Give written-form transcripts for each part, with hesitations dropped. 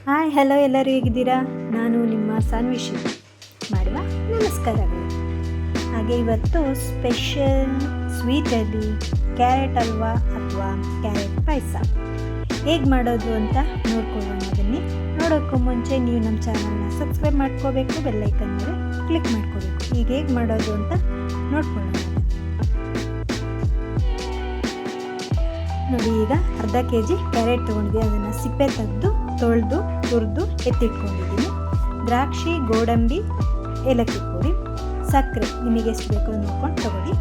Hi hello, ಎಲ್ಲರೂ ಹೇಗಿದ್ದೀರಾ? ನಾನು ನಿಮ್ಮ ಸಾನ್ವಿಶಿ ಮಾಡುವ ನಮಸ್ಕಾರಗಳು. ಹಾಗೆ ಇವತ್ತು ಸ್ಪೆಷಲ್ ಸ್ವೀಟಲ್ಲಿ ಕ್ಯಾರೆಟ್ ಹಲ್ವಾ ಅಥವಾ ಕ್ಯಾರೆಟ್ ಪಾಯಸ ಹೇಗೆ ಮಾಡೋದು ಅಂತ ನೋಡ್ಕೊಳ್ಳೋಣ. ಬನ್ನಿ. ನೋಡೋಕ್ಕೂ ಮುಂಚೆ ನೀವು ನಮ್ಮ ಚಾನಲ್ನ ಸಬ್ಸ್ಕ್ರೈಬ್ ಮಾಡ್ಕೋಬೇಕು, ಬೆಲ್ಲೈಕನ್ ಮೇಲೆ ಕ್ಲಿಕ್ ಮಾಡ್ಕೋಬೇಕು. ಈಗ ಹೇಗೆ ಮಾಡೋದು ಅಂತ ನೋಡ್ಕೊಳ್ಳೋಣ. ನೋಡಿ, ಈಗ ಅರ್ಧ kg ಕ್ಯಾರೆಟ್ ತೊಗೊಂಡಿದ್ದೀನಿ. ಅದನ್ನು ಸಿಪ್ಪೆ ತೆಗೆದು ತೊಳೆದು ತುರಿದು ಎತ್ತಿಟ್ಕೊಂಡಿದ್ದೀನಿ. ದ್ರಾಕ್ಷಿ, ಗೋಡಂಬಿ, ಏಲಕ್ಕಿ ಪುಡಿ, ಸಕ್ಕರೆ ನಿಮಗೆ ಎಷ್ಟು ಬೇಕೋ ನೋಡ್ಕೊಂಡು ತಗೊಳ್ಳಿ,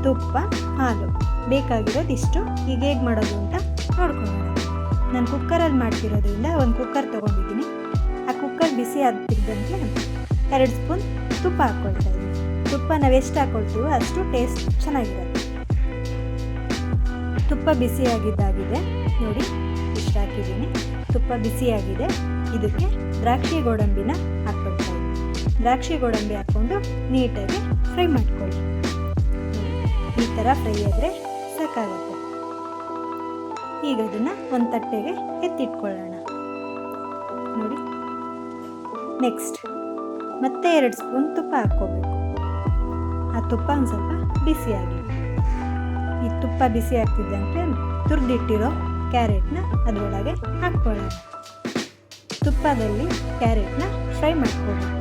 ತುಪ್ಪ, ಹಾಲು ಬೇಕಾಗಿರೋದು ಇಷ್ಟು. ಈಗ ಹೇಗೆ ಮಾಡೋದು ಅಂತ ನೋಡ್ಕೊಳ್ಳೋಣ. ನಾನು ಕುಕ್ಕರಲ್ಲಿ ಮಾಡ್ತಿರೋದ್ರಿಂದ ಒಂದು ಕುಕ್ಕರ್ ತೊಗೊಂಡಿದ್ದೀನಿ. ಆ ಕುಕ್ಕರ್ ಬಿಸಿ ಆಗ್ತಿದ್ದಂತೆ 2 ಸ್ಪೂನ್ ತುಪ್ಪ ಹಾಕ್ಕೊಳ್ತಾ ಇದ್ದೀನಿ. ತುಪ್ಪ ನಾವು ಎಷ್ಟು ಹಾಕ್ಕೊಳ್ತೀವೋ ಅಷ್ಟು ಟೇಸ್ಟ್ ಚೆನ್ನಾಗಿರುತ್ತೆ. ತುಪ್ಪ ಬಿಸಿಯಾಗಿದ್ದಾಗಿದೆ ನೋಡಿ, ಇಷ್ಟು ಹಾಕಿದ್ದೀನಿ. ತುಪ್ಪ ಬಿಸಿಯಾಗಿದೆ. ಇದಕ್ಕೆ ದ್ರಾಕ್ಷಿ ಗೋಡಂಬಿನ ಹಾಕ್ಕೊಳ್ತಾ ಇದ್ದೀನಿ. ದ್ರಾಕ್ಷಿ ಗೋಡಂಬಿ ಹಾಕ್ಕೊಂಡು ನೀಟಾಗಿ ಫ್ರೈ ಮಾಡ್ಕೊಳ್ಳಿ. ಈ ಥರ ಫ್ರೈ ಆದರೆ ಸಾಕಾಗುತ್ತೆ. ಈಗ ಅದನ್ನು ಒಂದು ತಟ್ಟೆಗೆ ಎತ್ತಿಟ್ಕೊಳ್ಳೋಣ. ನೋಡಿ, ನೆಕ್ಸ್ಟ್ ಮತ್ತೆ 2 ಸ್ಪೂನ್ ತುಪ್ಪ ಹಾಕ್ಕೋಬೇಕು. ಆ ತುಪ್ಪ ಒಂದು ಸ್ವಲ್ಪ ಬಿಸಿಯಾಗಿ, ಈ ತುಪ್ಪ ಬಿಸಿ ಆಗ್ತಿದ್ದಂತೆ ತುರಿದಿಟ್ಟಿರೋ ಕ್ಯಾರೆಟ್ನ ಅದರೊಳಗೆ ಹಾಕ್ಕೊಳ್ಳೋಣ. ತುಪ್ಪದಲ್ಲಿ ಕ್ಯಾರೆಟ್ನ ಫ್ರೈ ಮಾಡ್ಕೋಬೇಕು.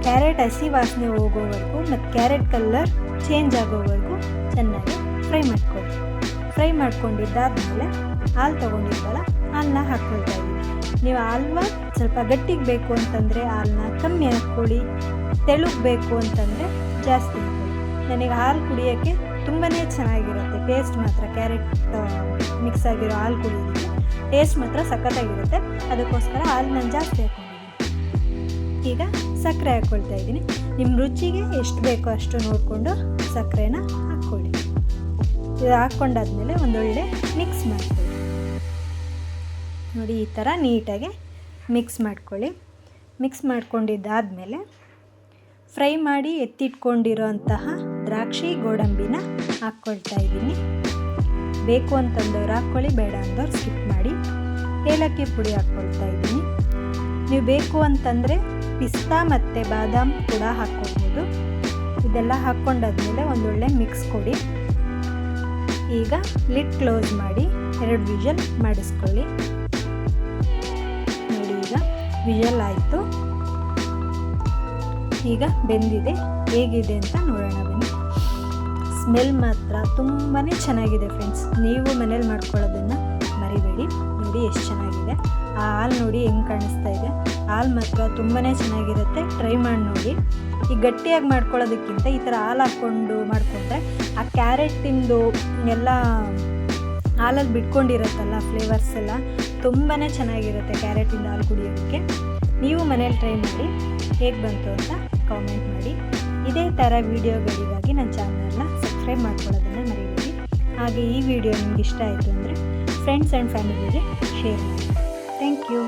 ಕ್ಯಾರೆಟ್ ಹಸಿ ವಾಸನೆ ಹೋಗೋವರೆಗೂ ಮತ್ತು ಕ್ಯಾರೆಟ್ ಕಲರ್ ಚೇಂಜ್ ಆಗೋವರೆಗೂ ಚೆನ್ನಾಗಿ ಫ್ರೈ ಮಾಡ್ಕೊಳ್ಳಿ. ಫ್ರೈ ಮಾಡ್ಕೊಂಡಿದ್ದಾದಮೇಲೆ ಹಾಲು ತೊಗೊಂಡಿದ್ದಲ್ಲ, ಹಾಲನ್ನ ಹಾಕ್ಕೊಳ್ತಾ ಇದ್ದೀನಿ. ನೀವು ಹಾಲ್ವಾ ಸ್ವಲ್ಪ ಗಟ್ಟಿಗೆ ಬೇಕು ಅಂತಂದರೆ ಹಾಲನ್ನ ಕಮ್ಮಿ ಹಾಕ್ಕೊಳ್ಳಿ, ತೆಳುಗಬೇಕು ಅಂತಂದರೆ ಜಾಸ್ತಿ ಹಾಕ್ಕೊಳ್ಳಿ. ನನಗೆ ಹಾಲು ಕುಡಿಯೋಕ್ಕೆ ತುಂಬಾ ಚೆನ್ನಾಗಿರುತ್ತೆ. ಟೇಸ್ಟ್ ಮಾತ್ರ ಕ್ಯಾರೆಟ್ ಮಿಕ್ಸ್ ಆಗಿರೋ ಹಾಲು ಕುಡಿಯೋದಕ್ಕೆ ಟೇಸ್ಟ್ ಮಾತ್ರ ಸಖತ್ತಾಗಿರುತ್ತೆ. ಅದಕ್ಕೋಸ್ಕರ ಹಾಲು ನಾನು ಜಾಸ್ತಿ ಹಾಕ್ಕೊಂಡಿದ್ದೀನಿ. ಈಗ ಸಕ್ಕರೆ ಹಾಕ್ಕೊಳ್ತಾ ಇದ್ದೀನಿ. ನಿಮ್ಮ ರುಚಿಗೆ ಎಷ್ಟು ಬೇಕೋ ಅಷ್ಟು ನೋಡಿಕೊಂಡು ಸಕ್ಕರೆನ ಹಾಕ್ಕೊಳ್ಳಿ. ಇದು ಹಾಕ್ಕೊಂಡಾದ್ಮೇಲೆ ಒಂದೊಳ್ಳೆ ಮಿಕ್ಸ್ ಮಾಡ್ಕೊಳ್ಳಿ. ನೋಡಿ, ಈ ಥರ ನೀಟಾಗಿ ಮಿಕ್ಸ್ ಮಾಡ್ಕೊಳ್ಳಿ. ಮಿಕ್ಸ್ ಮಾಡ್ಕೊಂಡಿದ್ದಾದಮೇಲೆ ಫ್ರೈ ಮಾಡಿ ಎತ್ತಿಟ್ಕೊಂಡಿರೋ ಅಂತಹ ದ್ರಾಕ್ಷಿ ಗೋಡಂಬಿನ ಹಾಕ್ಕೊಳ್ತಾ ಇದ್ದೀನಿ. ಬೇಕು ಅಂತಂದವ್ರು ಹಾಕ್ಕೊಳ್ಳಿ, ಬೇಡ ಅಂದವ್ರು ಸ್ಕಿಪ್ ಮಾಡಿ. ಏಲಕ್ಕಿ ಪುಡಿ ಹಾಕ್ಕೊಳ್ತಾ ಇದ್ದೀನಿ. ನೀವು ಬೇಕು ಅಂತಂದರೆ ಪಿಸ್ತಾ ಮತ್ತು ಬಾದಾಮ್ ಕೂಡ ಹಾಕ್ಕೊಳ್ಬೋದು. ಇದೆಲ್ಲ ಹಾಕ್ಕೊಂಡಾದ್ಮೇಲೆ ಒಂದೊಳ್ಳೆ ಮಿಕ್ಸ್ ಕೊಡಿ. ಈಗ ಲಿಡ್ ಕ್ಲೋಸ್ ಮಾಡಿ 2 ವಿಷಲ್ ಮಾಡಿಸ್ಕೊಳ್ಳಿ. ನೋಡಿ, ಈಗ ವಿಷಲ್ ಆಯಿತು. ಈಗ ಬೆಂದಿದೆ. ಹೇಗಿದೆ ಅಂತ ನೋಡೋಣ ಬನ್ನಿ. ಸ್ಮೆಲ್ ಮಾತ್ರ ತುಂಬಾ ಚೆನ್ನಾಗಿದೆ ಫ್ರೆಂಡ್ಸ್. ನೀವು ಮನೇಲಿ ಮಾಡ್ಕೊಳ್ಳೋದನ್ನು ಮರಿಬೇಡಿ. ನೋಡಿ ಎಷ್ಟು ಚೆನ್ನಾಗಿದೆ. ಆ ಹಾಲು ನೋಡಿ ಹೆಂಗೆ ಕಾಣಿಸ್ತಾ ಇದೆ. ಹಾಲು ಮಾತ್ರ ತುಂಬಾ ಚೆನ್ನಾಗಿರುತ್ತೆ. ಟ್ರೈ ಮಾಡಿ ನೋಡಿ. ಈ ಗಟ್ಟಿಯಾಗಿ ಮಾಡ್ಕೊಳ್ಳೋದಕ್ಕಿಂತ ಈ ಥರ ಹಾಲು ಹಾಕ್ಕೊಂಡು ಮಾಡಿಕೊಂಡ್ರೆ ಆ ಕ್ಯಾರೆಟಿಂದು ಎಲ್ಲ ಹಾಲಲ್ಲಿ ಬಿಟ್ಕೊಂಡಿರುತ್ತಲ್ಲ ಫ್ಲೇವರ್ಸ್ ಎಲ್ಲ ತುಂಬಾ ಚೆನ್ನಾಗಿರುತ್ತೆ ಕ್ಯಾರೆಟಿಂದ ಹಾಲು ಕುಡಿಯೋದಕ್ಕೆ. ನೀವು ಮನೇಲಿ ಟ್ರೈ ಮಾಡಿ, ಹೇಗೆ ಬಂತು ಅಂತ ಕಾಮೆಂಟ್ ಮಾಡಿ. ಇದೇ ಥರ ವೀಡಿಯೋಗಳಿಗಾಗಿ ನನ್ನ ಚಾನಲ್ನ ಸಬ್ಸ್ಕ್ರೈಬ್ ಮಾಡ್ಕೊಳ್ಳೋದನ್ನು ಮರಿಬೇಡಿ. ಹಾಗೆ ಈ ವಿಡಿಯೋ ನಿಮ್ಗೆ ಇಷ್ಟ ಆಯಿತು ಅಂದರೆ ಫ್ರೆಂಡ್ಸ್ ಆ್ಯಂಡ್ ಫ್ಯಾಮಿಲಿಗೆ ಶೇರ್ ಮಾಡಿ. Thank you.